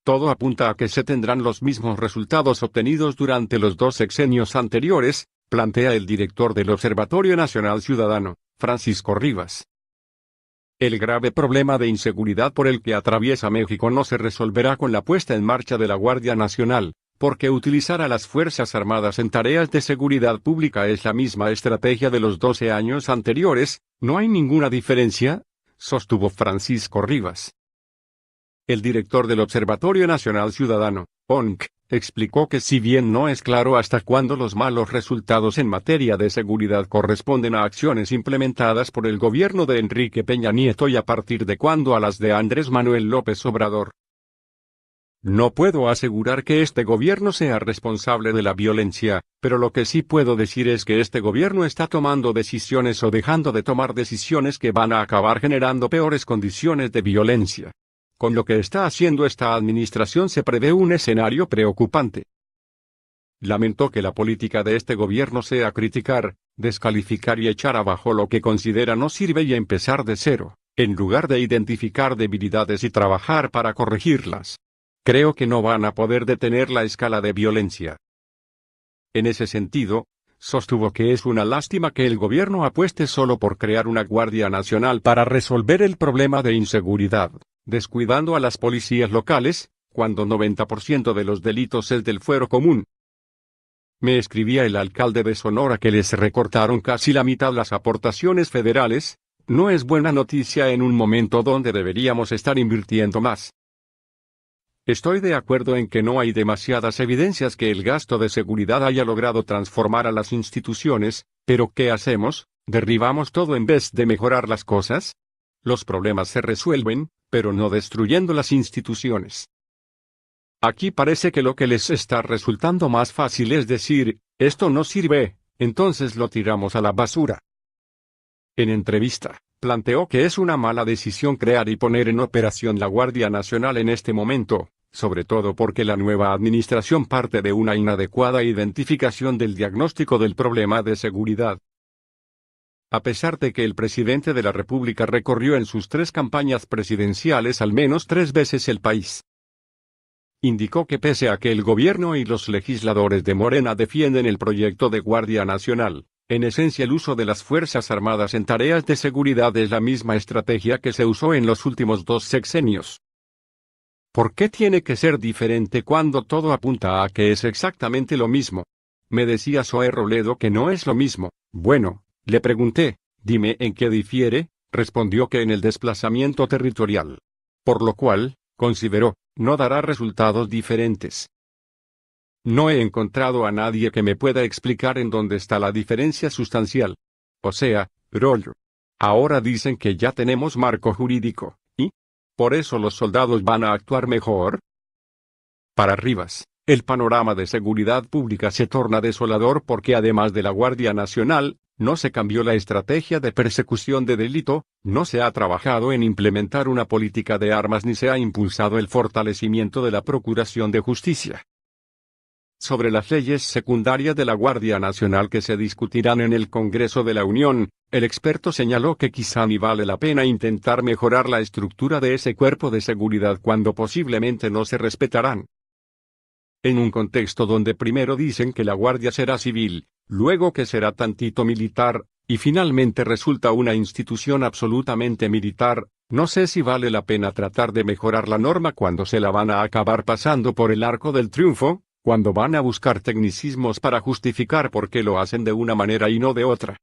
Todo apunta a que se tendrán los mismos resultados obtenidos durante los 2 sexenios anteriores, plantea el director del Observatorio Nacional Ciudadano, Francisco Rivas. El grave problema de inseguridad por el que atraviesa México no se resolverá con la puesta en marcha de la Guardia Nacional, porque utilizar a las Fuerzas Armadas en tareas de seguridad pública es la misma estrategia de los 12 años anteriores, no hay ninguna diferencia, sostuvo Francisco Rivas. El director del Observatorio Nacional Ciudadano, ONC, explicó que si bien no es claro hasta cuándo los malos resultados en materia de seguridad corresponden a acciones implementadas por el gobierno de Enrique Peña Nieto y a partir de cuándo a las de Andrés Manuel López Obrador. No puedo asegurar que este gobierno sea responsable de la violencia, pero lo que sí puedo decir es que este gobierno está tomando decisiones o dejando de tomar decisiones que van a acabar generando peores condiciones de violencia. Con lo que está haciendo esta administración se prevé un escenario preocupante. Lamentó que la política de este gobierno sea criticar, descalificar y echar abajo lo que considera no sirve y empezar de cero, en lugar de identificar debilidades y trabajar para corregirlas. Creo que no van a poder detener la escala de violencia. En ese sentido, sostuvo que es una lástima que el gobierno apueste solo por crear una Guardia Nacional para resolver el problema de inseguridad, descuidando a las policías locales, cuando 90% de los delitos es del fuero común. Me escribía el alcalde de Sonora que les recortaron casi la mitad las aportaciones federales, no es buena noticia en un momento donde deberíamos estar invirtiendo más. Estoy de acuerdo en que no hay demasiadas evidencias que el gasto de seguridad haya logrado transformar a las instituciones, pero ¿qué hacemos? ¿Derribamos todo en vez de mejorar las cosas? Los problemas se resuelven, pero no destruyendo las instituciones. Aquí parece que lo que les está resultando más fácil es decir, esto no sirve, entonces lo tiramos a la basura. En entrevista, planteó que es una mala decisión crear y poner en operación la Guardia Nacional en este momento, sobre todo porque la nueva administración parte de una inadecuada identificación del diagnóstico del problema de seguridad. A pesar de que el presidente de la República recorrió en sus 3 campañas presidenciales al menos 3 veces el país. Indicó que pese a que el gobierno y los legisladores de Morena defienden el proyecto de Guardia Nacional, en esencia el uso de las Fuerzas Armadas en tareas de seguridad es la misma estrategia que se usó en los últimos 2 sexenios. ¿Por qué tiene que ser diferente cuando todo apunta a que es exactamente lo mismo? Me decía Zoe Robledo que no es lo mismo. Bueno, le pregunté, dime en qué difiere, respondió que en el desplazamiento territorial. Por lo cual, consideró, no dará resultados diferentes. No he encontrado a nadie que me pueda explicar en dónde está la diferencia sustancial. O sea, rollo. Ahora dicen que ya tenemos marco jurídico, ¿y? ¿Por eso los soldados van a actuar mejor? Para Rivas, el panorama de seguridad pública se torna desolador porque además de la Guardia Nacional, no se cambió la estrategia de persecución de delito, no se ha trabajado en implementar una política de armas ni se ha impulsado el fortalecimiento de la Procuración de Justicia. Sobre las leyes secundarias de la Guardia Nacional que se discutirán en el Congreso de la Unión, el experto señaló que quizá ni vale la pena intentar mejorar la estructura de ese cuerpo de seguridad cuando posiblemente no se respetarán. En un contexto donde primero dicen que la Guardia será civil, luego que será tantito militar, y finalmente resulta una institución absolutamente militar, no sé si vale la pena tratar de mejorar la norma cuando se la van a acabar pasando por el arco del triunfo, cuando van a buscar tecnicismos para justificar por qué lo hacen de una manera y no de otra.